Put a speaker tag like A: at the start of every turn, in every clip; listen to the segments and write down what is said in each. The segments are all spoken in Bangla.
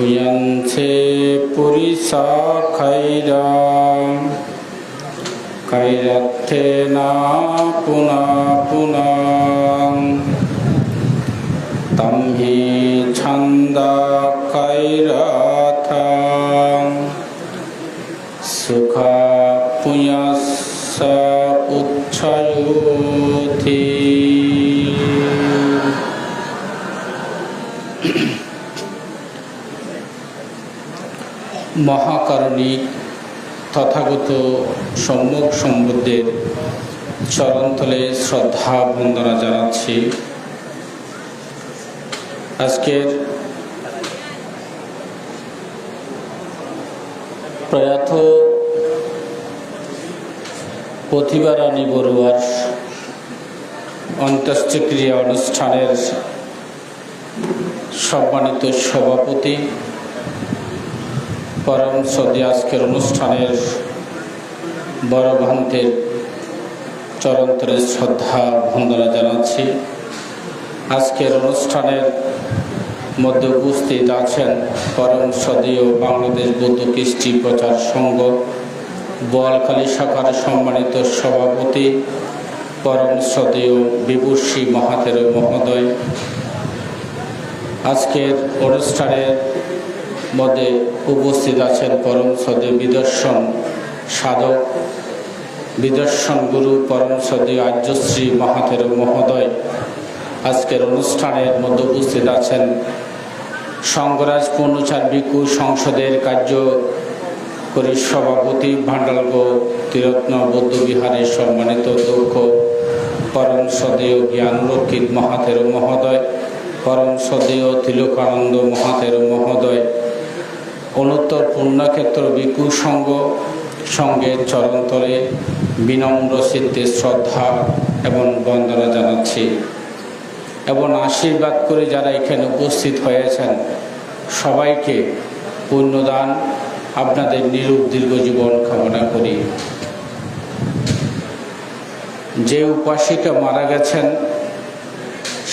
A: পুয়ঞ্চে পুরিষা খৈরা কৈরথে না পুনা পুনা তম হি ছন্দা কৈরথা সুখ পুয়স্য উচ্ছয়ুথি। মহাকারণিক তথাগত সম্যক সম্বুদ্ধের চরণতলে শ্রদ্ধা বন্দনা জানাচ্ছি। আজকের প্রয়াত প্রতিভা রানী বড়ুয়ার অন্ত্যেষ্টিক্রিয়া অনুষ্ঠানের সম্মানিত সভাপতি, পরম শ্রদ্ধেয় আজকের অনুষ্ঠানের বড় ভান্তের চরণতলে শ্রদ্ধা বন্দনা জানাচ্ছি। আজকের অনুষ্ঠানের মধ্যে উপস্থিত আছেন পরম শ্রদ্ধেয় বাংলাদেশ বৌদ্ধ কৃষ্টি প্রচার সংঘ বোয়ালখালী শাখার সম্মানিত সভাপতি, পরম শ্রদ্ধেয় বিভূষী মহাতের মহোদয়। আজকের অনুষ্ঠানের মধ্যে উপস্থিত আছেন পরম শ্রদ্ধেয় বিদর্শন সাধক, বিদর্শন গুরু, পরম শ্রদ্ধেয় আর্যশ্রী মহাতের মহোদয়। আজকের অনুষ্ঠানের মধ্যে উপস্থিত আছেন সংঘরাজ পূর্ণচার ভিক্ষু সংসদের কার্যকরী সভাপতি, ভান্ডারগো ত্রিরত্ন বৌদ্ধ বিহারের সম্মানিত অধ্যক্ষ, পরম শ্রদ্ধেয় জ্ঞানরক্ষিত মহাতের মহোদয়, পরম শ্রদ্ধেয় তিলকানন্দ মহাতের মহোদয়। অনুত্তর পূর্ণক্ষেত্র ভিক্ষু সংঘ সঙ্গের চরণতলে বিনম্র চিত্তে শ্রদ্ধা এবং বন্দনা জানাচ্ছি এবং আশীর্বাদ করে যারা এখানে উপস্থিত হয়েছেন সবাইকে পুণ্যদান, আপনাদের নিরূপ দীর্ঘ জীবন কামনা করি। যে উপাসিকা মারা গেছেন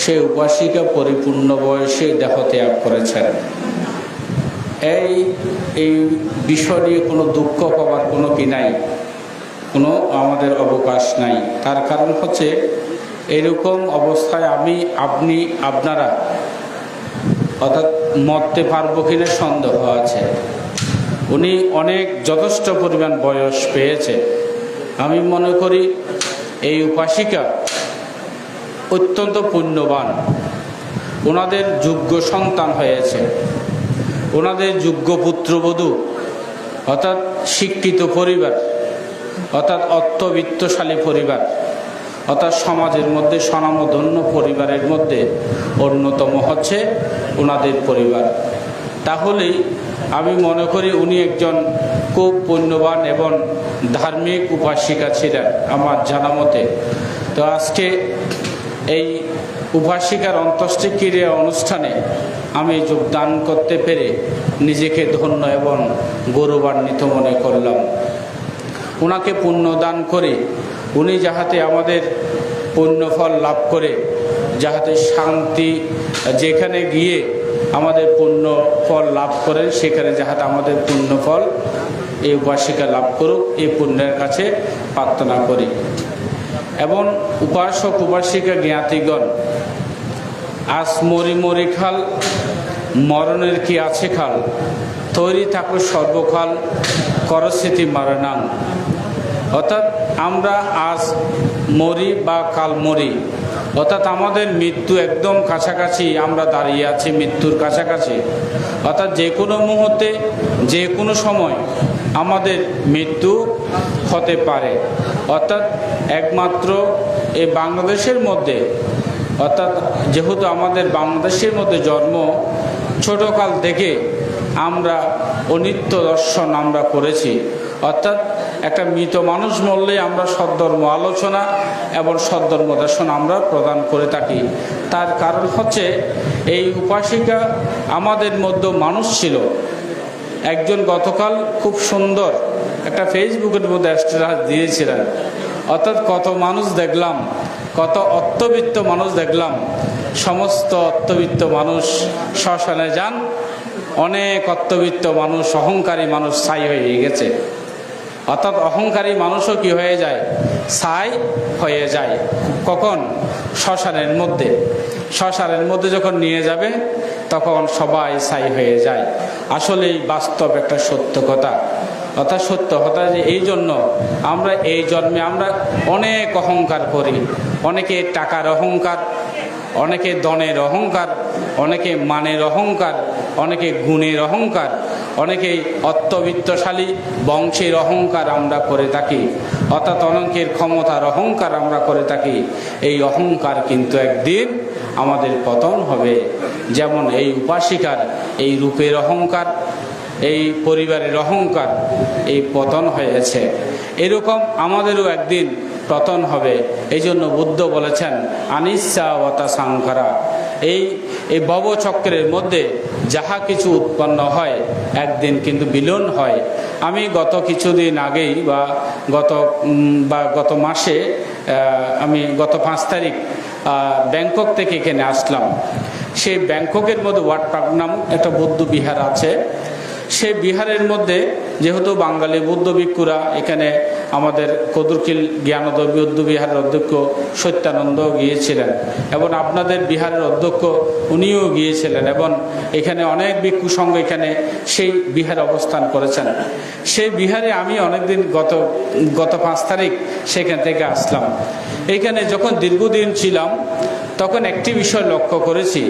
A: সেই উপাসিকা পরিপূর্ণ বয়সে দেহত্যাগ করেছেন। এই বিষয় নিয়ে কোনো দুঃখ পাওয়ার কোনো কি নাই, কোনো আমাদের অবকাশ নাই। তার কারণ হচ্ছে এরকম অবস্থায় আমি, আপনি, আপনারা অর্থাৎ মরতে পারবো কিনা সন্দেহ আছে। উনি অনেক যথেষ্ট পরিমাণ বয়স পেয়েছে। আমি মনে করি এই উপাসিকা অত্যন্ত পুণ্যবান। ওনাদের যোগ্য সন্তান হয়েছে, ওনাদের যোগ্য পুত্রবধূ, অর্থাৎ শিক্ষিত পরিবার, অর্থাৎ অর্থবিত্তশালী পরিবার, অর্থাৎ সমাজের মধ্যে স্বনামধন্য পরিবারের মধ্যে অন্যতম হচ্ছে ওনাদের পরিবার। তাহলেই আমি মনে করি উনি একজন খুব পুণ্যবান এবং ধার্মিক উপাসিকা ছিলেন আমার জানা মতে। তো আজকে এই উপাসিকার অন্ত্যেষ্টিক্রিয়া অনুষ্ঠানে আমি যোগদান করতে পেরে নিজেকে ধন্য এবং গৌরবান্বিত মনে করলাম। ওনাকে পুণ্যদান করে উনি যাহাতে আমাদের পুণ্যফল লাভ করে, যাহাতে শান্তি, যেখানে গিয়ে আমাদের পুণ্যফল লাভ করেন সেখানে যাহাতে আমাদের পুণ্যফল এই উপাসিকা লাভ করুক, এই পুণ্যের কাছে প্রার্থনা করি। এবং উপাসক উপাসিকা জ্ঞাতিগণ, আজ মরি মরি খাল, মরণের কি আছে খাল, তৈরি থাকো সর্বকাল করস্মৃতি মারণাং। অর্থাৎ আমরা আজ মরি বা কাল মরি, অর্থাৎ আমাদের মৃত্যু একদম কাছাকাছি, আমরা দাঁড়িয়ে আছি মৃত্যুর কাছাকাছি। অর্থাৎ যে কোনো মুহূর্তে, যে কোনো সময় আমাদের মৃত্যু হতে পারে। অর্থাৎ একমাত্র এই বাংলাদেশের মধ্যে, অর্থাৎ যেহেতু আমাদের বাংলাদেশের মধ্যে জন্ম, ছোটকাল থেকে আমরা অনিত্য দর্শন আমরা করেছি। অর্থাৎ একটা মৃত মানুষ মরলে আমরা সদ্ধর্ম আলোচনা এবং সদ্ধর্ম দর্শন আমরা প্রদান করে থাকি। তার কারণ হচ্ছে এই উপাসিকা আমাদের মধ্যে মানুষ ছিল। একজন গতকাল খুব সুন্দর একটা ফেসবুকের মধ্যে স্ট্যাটাস দিয়েছিলেন। অর্থাৎ কত মানুষ দেখলাম, কত অর্থবিত্ত মানুষ দেখলাম, সমস্ত অর্থবিত্ত মানুষ শ্মশানে যান, অনেক অত্যবিত্ত মানুষ, অহংকারী মানুষ ছাই হয়ে গেছে। অর্থাৎ অহংকারী মানুষও কি হয়ে যায়? ছাই হয়ে যায়। কখন? শ্মশানের মধ্যে। শ্মশানের মধ্যে যখন নিয়ে যাবে তখন সবাই ছাই হয়ে যায়। আসলেই বাস্তব একটা সত্য কথা। অর্থাৎ সত্য কথা যে এই জন্য আমরা এই জন্মে আমরা অনেক অহংকার করি। অনেকে টাকার অহংকার, অনেকে ধনের অহংকার, অনেকে মানের অহংকার, অনেকে গুণের অহংকার, অনেকে অত্যবিত্তশালী বংশের অহংকার আমরা করে থাকি। অর্থাৎ অনেকের ক্ষমতার অহংকার আমরা করে থাকি। এই অহংকার কিন্তু একদিন আমাদের পতন হবে। যেমন এই উপাসিকার এই রূপের অহংকার, এই পরিবারের অহংকার, এই পতন হয়েছে, এরকম আমাদেরও একদিন পতন হবে। এই জন্য বুদ্ধ বলেছেন অনিচ্ছাবতা সাংখারা, এই ভবচক্রের মধ্যে যাহা কিছু উৎপন্ন হয় একদিন কিন্তু বিলীন হয়। আমি গত কিছুদিন আগেই গত মাসে আমি গত 5 তারিখ ব্যাংকক থেকে এখানে আসলাম। সেই ব্যাংককের মধ্যে ওয়াট পার্ক নামক একটা বৌদ্ধ বিহার আছে। সেই বিহারের মধ্যে যেহেতু বাঙালি বৌদ্ধ ভিক্ষুরা এখানে, আমাদের কদুরকিল জ্ঞানোদয় বৌদ্ধ বিহারের অধ্যক্ষ সত্যানন্দ গিয়েছিলেন এবং আপনাদের বিহারের অধ্যক্ষ উনিও গিয়েছিলেন এবং এখানে অনেক ভিক্ষু সংঘ এখানে সেই বিহারে অবস্থান করেছেন। সেই বিহারে আমি অনেকদিন গত 5 তারিখ সেখান থেকে আসলাম। এখানে যখন দীর্ঘদিন ছিলাম তখন একটি বিষয় লক্ষ্য করেছি,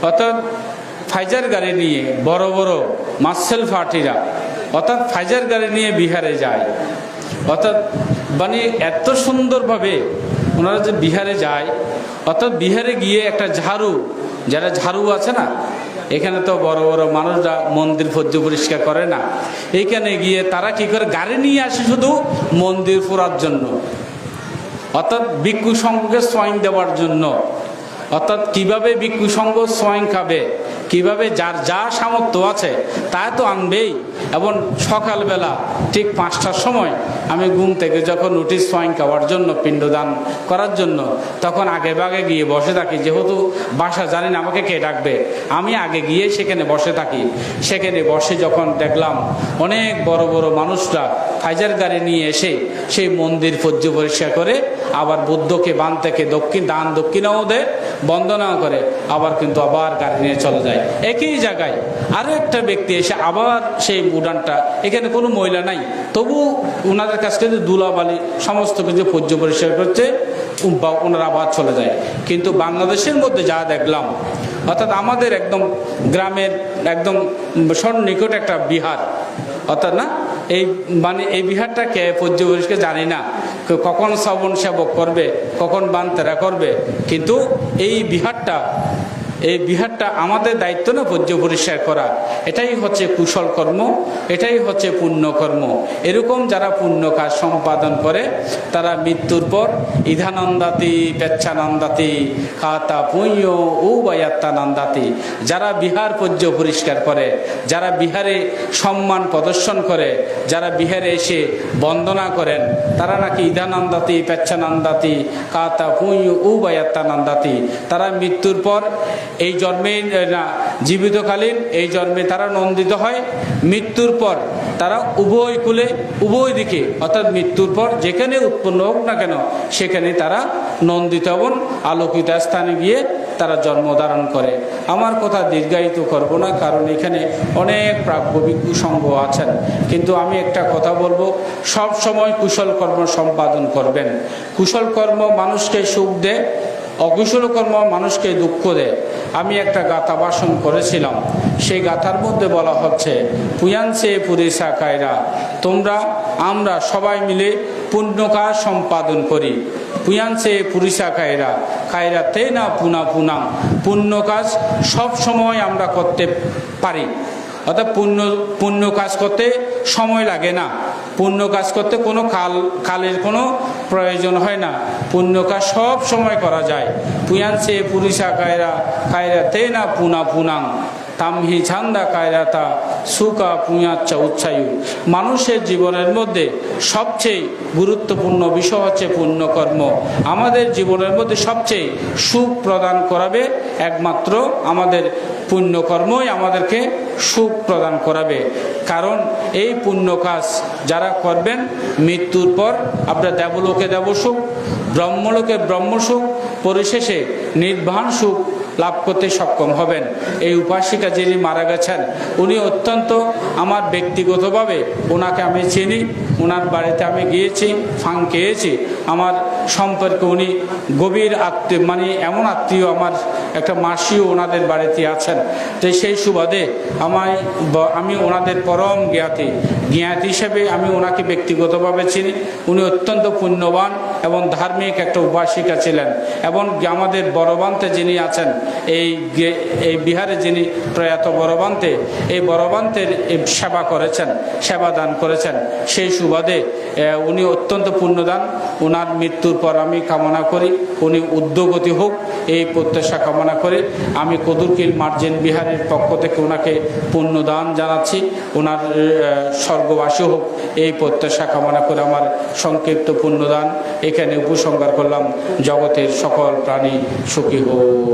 A: অর্থাৎ ফাইজার গাড়ি নিয়ে বড় বড় মার্শাল পার্টিরা অর্থাৎ ফাইজার গাড়ি নিয়ে বিহারে যায়। অর্থাৎ মানে এত সুন্দরভাবে ওনারা যে বিহারে যায়, অর্থাৎ বিহারে গিয়ে একটা ঝাড়ু, যারা ঝাড়ু আছে না, এখানে তো বড় বড় মানুষরা মন্দির পরিষ্কার করে না, এইখানে গিয়ে তারা কি করে গাড়ি নিয়ে আসে শুধু মন্দির পোড়ার জন্য, অর্থাৎ ভিক্ষু সংঘকে সোয়াইন দেওয়ার জন্য। অর্থাৎ কিভাবে ভিক্ষু সংঘ সোয়াইন খাবে, কিভাবে যার যা সামর্থ্য আছে তা তো আনবেই। এবং সকালবেলা ঠিক 5টার সময় আমি ঘুম থেকে যখন উঠি সোয়াইন খাওয়ার জন্য, পিণ্ডদান করার জন্য, তখন আগে ভাগে গিয়ে বসে থাকি। যেহেতু বাসা জানি না আমাকে কে ডাকবে, আমি আগে গিয়ে সেখানে বসে থাকি। সেখানে বসে যখন দেখলাম অনেক বড় বড় মানুষরা ফাইজার গাড়ি নিয়ে এসে সেই মন্দির পরিষ্কার করে আবার বুদ্ধকে বান থেকে দক্ষিণাও দেয়, বন্দনাও করে, আবার কিন্তু আবার গাড়ি নিয়ে চলে যায়। একই জায়গায় আরো একটা ব্যক্তি এসে আবার সেই উড়ানটা, এখানে কোনো মহিলা নাই, তবু ওনাদের কাছ থেকে ধুলাবালি সমস্ত কিছু পরিষ্কার করছে, ওনারা আবার চলে যায়। কিন্তু বাংলাদেশের মধ্যে যা দেখলাম, অর্থাৎ আমাদের একদম গ্রামের একদম সন্নিকট একটা বিহার, অর্থাৎ না এই মানে এই বিহারটাকে পরিষ্কার জানি না কখন শ্রবণ সেবক করবে, কখন বান্তেরা করবে, কিন্তু এই বিহারটা আমাদের দায়িত্ব না পরিষ্কার করা। এটাই হচ্ছে কুশল কর্ম, এটাই হচ্ছে পুণ্য কর্ম। এরকম যারা পুণ্য কাজ সম্পাদন করে তারা মৃত্যুর পর ইধানন্দাতি পেচ্ছানন্দাতি খাতা পুণ্য ও বায়াত্তানন্দাতি, যারা বিহার পরিষ্কার করে, যারা বিহারে সম্মান প্রদর্শন করে, যারা বিহারে এসে বন্দনা করেন, তারা নাকি ইধানন্দাতি পেচ্ছানন্দাতি খাতা পুণ্য ও বায়াত্তানন্দাতি, তারা মৃত্যুর পর এই জন্মে না, জীবিতকালীন এই জন্মে তারা নন্দিত হয়, মৃত্যুর পর তারা উভয় কুলে উভয় দিকে, অর্থাৎ মৃত্যুর পর যেখানে উৎপন্ন হোক না কেন সেখানে তারা নন্দিত এবং আলোকিত স্থানে গিয়ে তারা জন্মধারণ করে। আমার কথা দীর্ঘায়িত করব না, কারণ এখানে অনেক প্রাজ্ঞ ভিক্ষু সংঘ আছেন। কিন্তু আমি একটা কথা বলবো, সব সময় কুশল কর্ম সম্পাদন করবেন। কুশল কর্ম মানুষকে সুখ দেয়, অকুশল কর্ম মানুষকে দুঃখ দেয়। আমি একটা গাথা ভাষণ করেছিলাম, সেই গাথার মধ্যে বলা হচ্ছে পুয়ানসে পুরিসা কায়রা, আমরা সবাই মিলে পুণ্য কাজ সম্পাদন করি। পুয়ানসে পুরিসা কায়রা তে না পুনাং, পুণ্য কাজ সব সময় আমরা করতে পারি। অর্থাৎ পুণ্য কাজ করতে সময় লাগে না, পুণ্য কাজ করতে কোনো কালের কোনো প্রয়োজন হয় না, পুণ্য কাজ সব সময় করা যায়। পুয়ানসে পুরিসা কায়রা তে না পুনাং তামহি ছান্দা কায়রাতা সুকা পুঁয়াচ্ছা উৎসায়ু। মানুষের জীবনের মধ্যে সবচেয়ে গুরুত্বপূর্ণ বিষয় হচ্ছে পুণ্যকর্ম। আমাদের জীবনের মধ্যে সবচেয়ে সুখ প্রদান করাবে একমাত্র আমাদের পুণ্যকর্মই আমাদেরকে সুখ প্রদান করাবে। কারণ এই পুণ্য কাজ যারা করবেন মৃত্যুর পর আপনার দেবলোকে দেবসুখ, ব্রহ্মলোকে ব্রহ্মসুখ, পরিশেষে নির্বাণ সুখ লাভ করতে সক্ষম হবেন। এই উপাসিকা যিনি মারা গেছেন উনি অত্যন্ত আমার ব্যক্তিগতভাবে ওনাকে আমি চিনি, ওনার বাড়িতে আমি গিয়েছি, ফাং খেয়েছি। আমার সম্পর্কে উনি গভীর আত্মীয়, মানে এমন আত্মীয়, আমার একটা মাসিও ওনাদের বাড়িতে আছেন। তো সেই সুবাদে আমি ওনাদের পরম জ্ঞাতি হিসেবে আমি ওনাকে ব্যক্তিগতভাবে চিনি। উনি অত্যন্ত পুণ্যবান এবং ধার্মিক একটা উপাসিকা ছিলেন। এবং আমাদের বড়বান্তে যিনি আছেন, এই বিহারে যিনি প্রয়াত বড়বান্তে, এই বড়বান্তের সেবা করেছেন, সেবা দান করেছেন। সেই সুবাদে উনি অত্যন্ত পুণ্যদান। ওনার মৃত্যুর পর আমি কামনা করি উনি উদ্যোগতি হোক, এই প্রত্যাশা কামনা করে আমি কদুরকিল মার্জেন বিহারের পক্ষ থেকে ওনাকে পুণ্যদান জানাচ্ছি। ওনার স্বর্গবাসী হোক এই প্রত্যাশা কামনা করে আমার সংক্ষিপ্ত পুণ্যদান এখানে উপসংহার করলাম। জগতের সকল প্রাণী সুখী হোক।